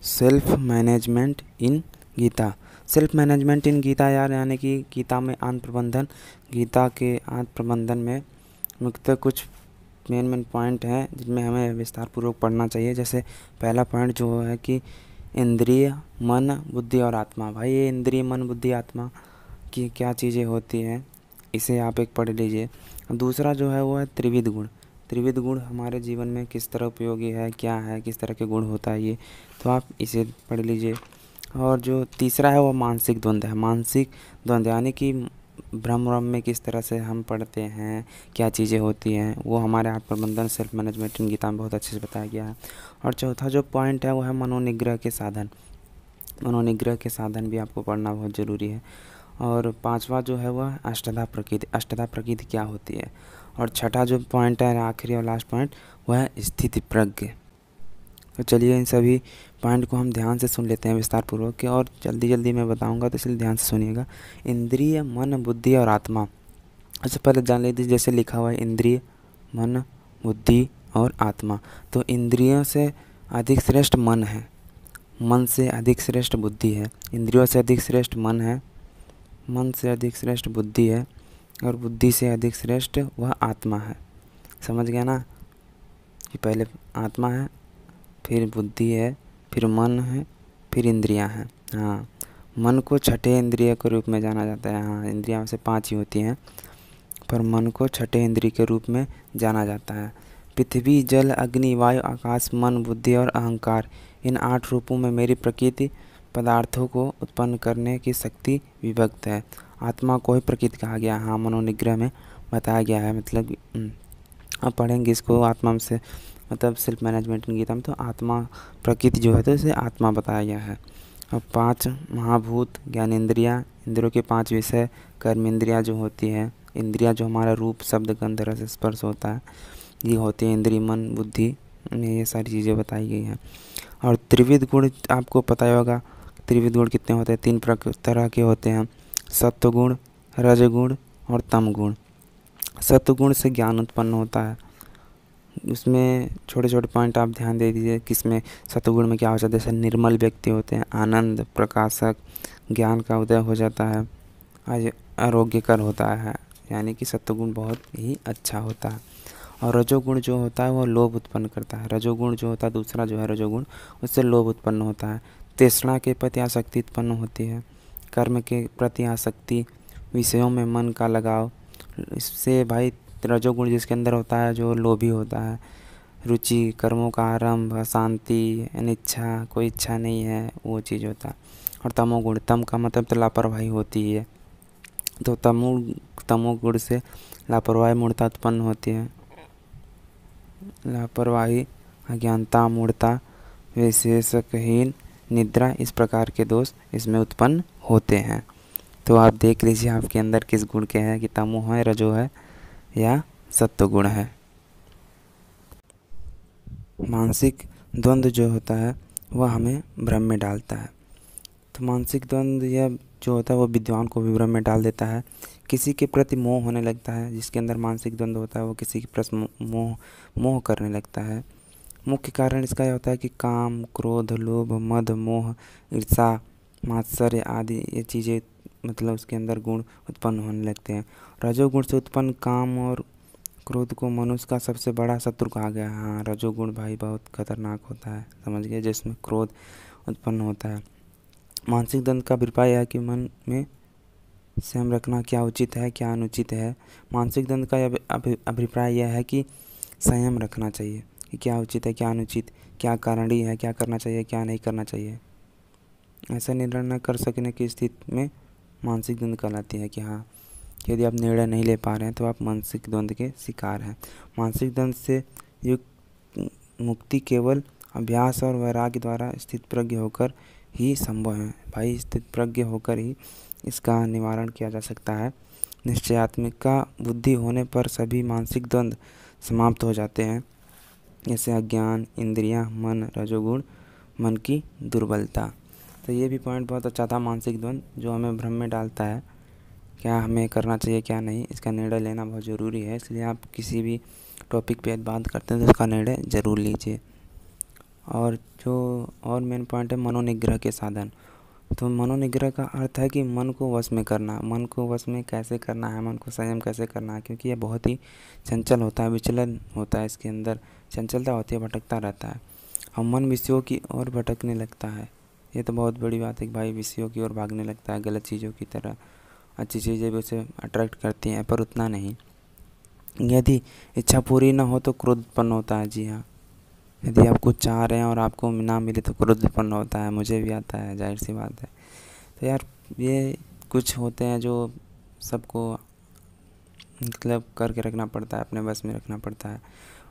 Self management इन Gita. Self management इन गीता यार, यानी कि गीता में आत्म प्रबंधन। गीता के आत्म प्रबंधन में मुख्यतः कुछ मेन पॉइंट हैं जिनमें हमें विस्तार पूर्वक पढ़ना चाहिए। जैसे पहला पॉइंट जो है कि इंद्रिय, मन, बुद्धि और आत्मा। भाई ये इंद्रिय, मन, बुद्धि, आत्मा की क्या चीज़ें होती हैं, इसे आप एक पढ़ लीजिए। दूसरा जो है वो है त्रिविध गुण। त्रिविध गुण हमारे जीवन में किस तरह उपयोगी है, क्या है, किस तरह के गुण होता है ये, तो आप इसे पढ़ लीजिए। और जो तीसरा है वो मानसिक द्वंद्व है। मानसिक द्वंद्व यानी कि भ्रम में किस तरह से हम पढ़ते हैं, क्या चीज़ें होती हैं, वो हमारे आत्म प्रबंधन सेल्फ मैनेजमेंट इन गीता में बहुत अच्छे से बताया गया है। और चौथा जो पॉइंट है वो है मनोनिग्रह के साधन। मनोनिग्रह के साधन भी आपको पढ़ना बहुत ज़रूरी है। और पांचवा जो है वह अष्टधा प्रकृति। अष्टधा प्रकृति क्या होती है। और छठा जो पॉइंट है, आखिरी और लास्ट पॉइंट, वह है स्थिति प्रज्ञ। तो चलिए इन सभी पॉइंट को हम ध्यान से सुन लेते हैं विस्तार पूर्वक के, और जल्दी मैं बताऊंगा तो इसलिए ध्यान से सुनिएगा। इंद्रिय, मन, बुद्धि और आत्मा। सबसे पहले जान लीजिए जैसे लिखा हुआ है इंद्रिय, मन, बुद्धि और आत्मा। तो इंद्रियों से अधिक श्रेष्ठ मन है, मन से अधिक श्रेष्ठ बुद्धि है, इंद्रियों से अधिक श्रेष्ठ मन है, मन से अधिक श्रेष्ठ बुद्धि है, और बुद्धि से अधिक श्रेष्ठ वह आत्मा है। समझ गया ना कि पहले आत्मा है, फिर बुद्धि है, फिर मन है, फिर इंद्रियां हैं। हाँ, मन को छठे इंद्रिय के रूप में जाना जाता है। हाँ, इंद्रियां वैसे 5 ही होती हैं, पर मन को छठे इंद्रिय के रूप में जाना जाता है। पृथ्वी, जल, अग्नि, वायु, आकाश, मन, बुद्धि और अहंकार, इन 8 रूपों में मेरी प्रकृति पदार्थों को उत्पन्न करने की शक्ति विभक्त है। आत्मा को ही प्रकृति कहा गया। हाँ, मनोनिग्रह में बताया गया है। मतलब अब पढ़ेंगे इसको आत्मा से, मतलब सेल्फ मैनेजमेंट इन गीता में, तो आत्मा प्रकृति जो है तो इसे आत्मा बताया गया है। अब 5 महाभूत, ज्ञानेंद्रियाँ, इंद्रियों के 5 विषय, कर्म इंद्रियाँ जो होती है, इंद्रियाँ जो हमारा रूप, शब्द, गंध, रस, स्पर्श होता है, ये होती है इंद्रिय, मन, बुद्धि में ये सारी चीज़ें बताई गई हैं। और त्रिविध गुण आपको पता ही होगा। त्रिविध गुण कितने होते हैं? 3 तरह के होते हैं, सत्वगुण, रजगुण और तमगुण। सत्वगुण से ज्ञान उत्पन्न होता है। उसमें छोटे छोटे पॉइंट आप ध्यान दे दीजिए, किसमें सत्वगुण में क्या हो जाता है। जैसे निर्मल व्यक्ति होते हैं, आनंद, प्रकाशक, ज्ञान का उदय हो जाता है, आज आरोग्यकर होता है, यानी कि सत्वगुण बहुत ही अच्छा होता है। और रजोगुण जो होता है वो लोभ उत्पन्न करता है। रजोगुण जो होता है, दूसरा जो है रजोगुण, उससे लोभ उत्पन्न होता है। तृष्णा के प्रति आसक्ति उत्पन्न होती है, कर्म के प्रति आसक्ति, विषयों में मन का लगाव। इससे भाई रजोगुण जिसके अंदर होता है, जो लोभी होता है, रुचि, कर्मों का आरंभ, शांति, अनिच्छा, कोई इच्छा नहीं है, वो चीज़ होता है। और तमोगुण, तम का मतलब तो लापरवाही होती है, तो तमोगुण से लापरवाही, मूढ़ता उत्पन्न होती है। लापरवाही, अज्ञानता, मूढ़ता, विशेषकहीन, निद्रा, इस प्रकार के दोष इसमें उत्पन्न होते हैं। तो आप देख लीजिए आपके अंदर किस गुण के हैं, कि तमो है, रजो है या सत्व गुण है। मानसिक द्वंद्व जो होता है वह हमें भ्रम में डालता है। तो मानसिक द्वंद्व यह जो होता है वो विद्वान को भी भ्रम में डाल देता है। किसी के प्रति मोह होने लगता है। जिसके अंदर मानसिक द्वंद्व होता है वो किसी के प्रति मोह करने लगता है। मुख्य कारण इसका यह होता है कि काम, क्रोध, लोभ, मद, मोह, ईर्ष्या, मात्सर्य आदि ये चीज़ें, मतलब उसके अंदर गुण उत्पन्न होने लगते हैं। रजोगुण से उत्पन्न काम और क्रोध को मनुष्य का सबसे बड़ा शत्रु कहा गया है। हाँ, रजोगुण भाई बहुत खतरनाक होता है, समझ गए, जिसमें क्रोध उत्पन्न होता है। मानसिक द्वंद्व का अभिप्राय है कि मन में संयम रखना क्या उचित है, क्या अनुचित है। मानसिक द्वंद्व का अभिप्राय यह है कि संयम रखना चाहिए, कि क्या उचित है, क्या अनुचित, क्या कारणीय है, क्या करना चाहिए, क्या नहीं करना चाहिए। ऐसा निर्णय न कर सकने की स्थिति में मानसिक द्वंद्व कहलाती है। कि हाँ, यदि आप निर्णय नहीं ले पा रहे हैं तो आप मानसिक द्वंद्व के शिकार हैं। मानसिक द्वंद्व से युक्त मुक्ति केवल अभ्यास और वैराग्य द्वारा स्थित प्रज्ञ होकर ही संभव है। भाई, स्थित प्रज्ञ होकर ही इसका निवारण किया जा सकता है। निश्चयात्मिका बुद्धि होने पर सभी मानसिक द्वंद्व समाप्त हो जाते हैं, जैसे अज्ञान, इंद्रियां, मन, रजोगुण, मन की दुर्बलता। तो ये भी पॉइंट बहुत अच्छा था, मानसिक द्वंद्व जो हमें भ्रम में डालता है, क्या हमें करना चाहिए, क्या नहीं, इसका निर्णय लेना बहुत ज़रूरी है। इसलिए आप किसी भी टॉपिक पे बात करते हैं तो इसका निर्णय ज़रूर लीजिए। और जो और मेन पॉइंट है मनोनिग्रह के साधन। तो मनोनिग्रह का अर्थ है कि मन को वश में करना। मन को वश में कैसे करना है, मन को संयम कैसे करना है, क्योंकि ये बहुत ही चंचल होता है, विचलन होता है, इसके अंदर चंचलता होती है, भटकता रहता है और मन विषयों की ओर भटकने लगता है। ये तो बहुत बड़ी बात है कि भाई विषयों की ओर भागने लगता है, गलत चीज़ों की तरह। अच्छी चीज़ें भी उसे अट्रैक्ट करती हैं पर उतना नहीं। यदि इच्छा पूरी ना हो तो क्रोध उत्पन्न होता है। जी हाँ, यदि आप कुछ चाह रहे हैं और आपको ना मिले तो क्रोध उत्पन्न होता है, मुझे भी आता है, जाहिर सी बात है। तो यार ये कुछ होते हैं जो सबको मतलब करके रखना पड़ता है, अपने बस में रखना पड़ता है,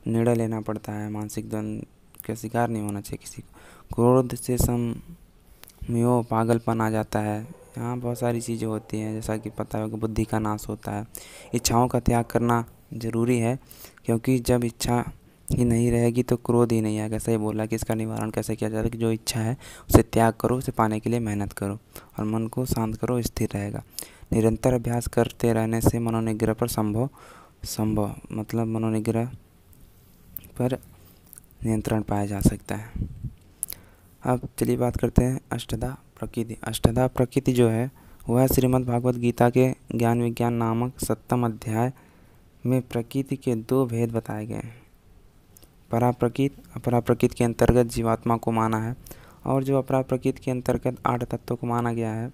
निर्णय लेना पड़ता है। मानसिक द्वंद्व का शिकार नहीं होना चाहिए किसी को। क्रोध से संयम पागलपन आ जाता है। यहाँ बहुत सारी चीज़ें होती हैं, जैसा कि पता है कि बुद्धि का नाश होता है। इच्छाओं का त्याग करना ज़रूरी है, क्योंकि जब इच्छा ही नहीं रहेगी तो क्रोध ही नहीं आएगा। सही बोला कि इसका निवारण कैसे किया जाता है कि जो इच्छा है उसे त्याग करो, उसे पाने के लिए मेहनत करो और मन को शांत करो, स्थिर रहेगा। निरंतर अभ्यास करते रहने से मनोनिग्रह पर संभव मतलब मनोनिग्रह पर नियंत्रण पाया जा सकता है। अब चलिए बात करते हैं अष्टधा प्रकृति। अष्टधा प्रकृति जो है वह श्रीमद् भागवत गीता के ज्ञान विज्ञान नामक 7वें अध्याय में प्रकृति के 2 भेद बताए गए हैं। पराप्रकृत, अपराप्रकृत के अंतर्गत जीवात्मा को माना है और जो अपराप्रकृत के अंतर्गत 8 तत्वों को माना गया है,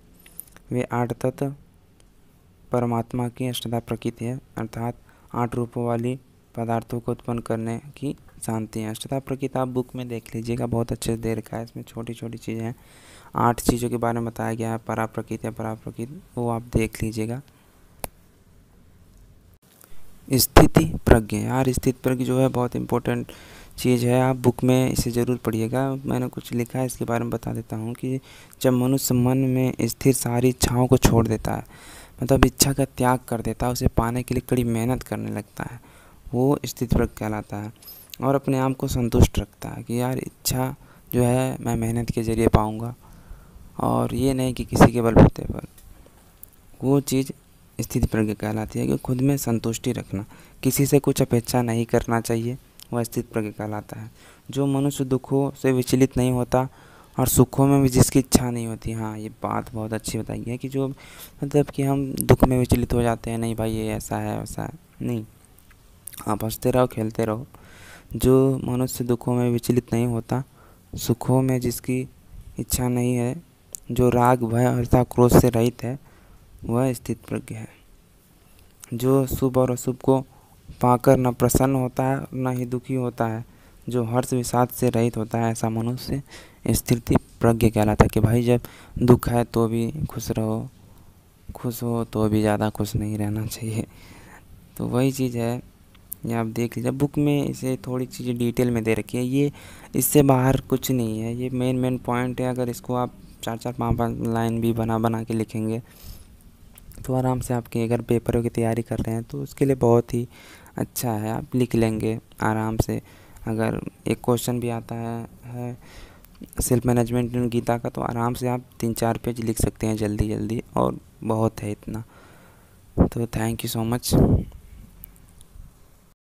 वे 8 तत्व परमात्मा की अष्टधा प्रकृति है, अर्थात 8 रूपों वाली पदार्थों को उत्पन्न करने की शांति है। अष्टधा प्रकृति आप बुक में देख लीजिएगा, बहुत अच्छे से दे रखा है। इसमें छोटी छोटी चीज़ें हैं, 8 चीज़ों के बारे में बताया गया है, पराप्रकृति या पराप्रकृति, वो आप देख लीजिएगा। स्थिति प्रज्ञ, यार स्थिति प्रज्ञ जो है बहुत इम्पोर्टेंट चीज़ है, आप बुक में इसे ज़रूर पढ़िएगा। मैंने कुछ लिखा है इसके बारे में बता देता हूँ कि जब मनुष्य मन में स्थिर सारी इच्छाओं को छोड़ देता है, मतलब इच्छा का त्याग कर देता है, उसे पाने के लिए कड़ी मेहनत करने लगता है, वो स्थिति प्रज्ञ कहलाता है। और अपने आप को संतुष्ट रखता है कि यार इच्छा जो है मैं मेहनत के ज़रिए पाऊँगा और ये नहीं कि किसी के बलबूते पर। वो चीज़ स्थिति प्रज्ञ कहलाती है कि खुद में संतुष्टि रखना, किसी से कुछ अपेक्षा नहीं करना चाहिए, वह स्थिति प्रज्ञ कहलाता है। जो मनुष्य दुखों से विचलित नहीं होता और सुखों में भी जिसकी इच्छा नहीं होती। हाँ, ये बात बहुत अच्छी बताई है कि जो मतलब कि हम दुख में विचलित हो जाते हैं, नहीं भाई ये ऐसा है वैसा है, नहीं, आप हंसते रहो, खेलते रहो। जो मनुष्य दुखों में विचलित नहीं होता, सुखों में जिसकी इच्छा नहीं है, जो राग भय अर्थात क्रोध से रहित है, वह स्थित प्रज्ञ है। जो शुभ और अशुभ को पाकर न प्रसन्न होता है न ही दुखी होता है, जो हर्ष विषाद से रहित होता है, ऐसा मनुष्य स्थिति प्रज्ञ कहलाता है। कि भाई जब दुख है तो भी खुश रहो, खुश हो तो भी ज़्यादा खुश नहीं रहना चाहिए। तो वही चीज़ है, ये आप देख लीजिए बुक में, इसे थोड़ी चीज़ें डिटेल में दे रखी है। ये इससे बाहर कुछ नहीं है, ये मेन पॉइंट है। अगर इसको आप 4-4 5-5 लाइन भी बना के लिखेंगे तो आराम से आपके अगर पेपरों की तैयारी कर रहे हैं तो उसके लिए बहुत ही अच्छा है, आप लिख लेंगे आराम से। अगर एक क्वेश्चन भी आता है सेल्फ मैनेजमेंट इन गीता का, तो आराम से आप 3-4 पेज लिख सकते हैं जल्दी और बहुत है इतना। तो थैंक यू सो मच।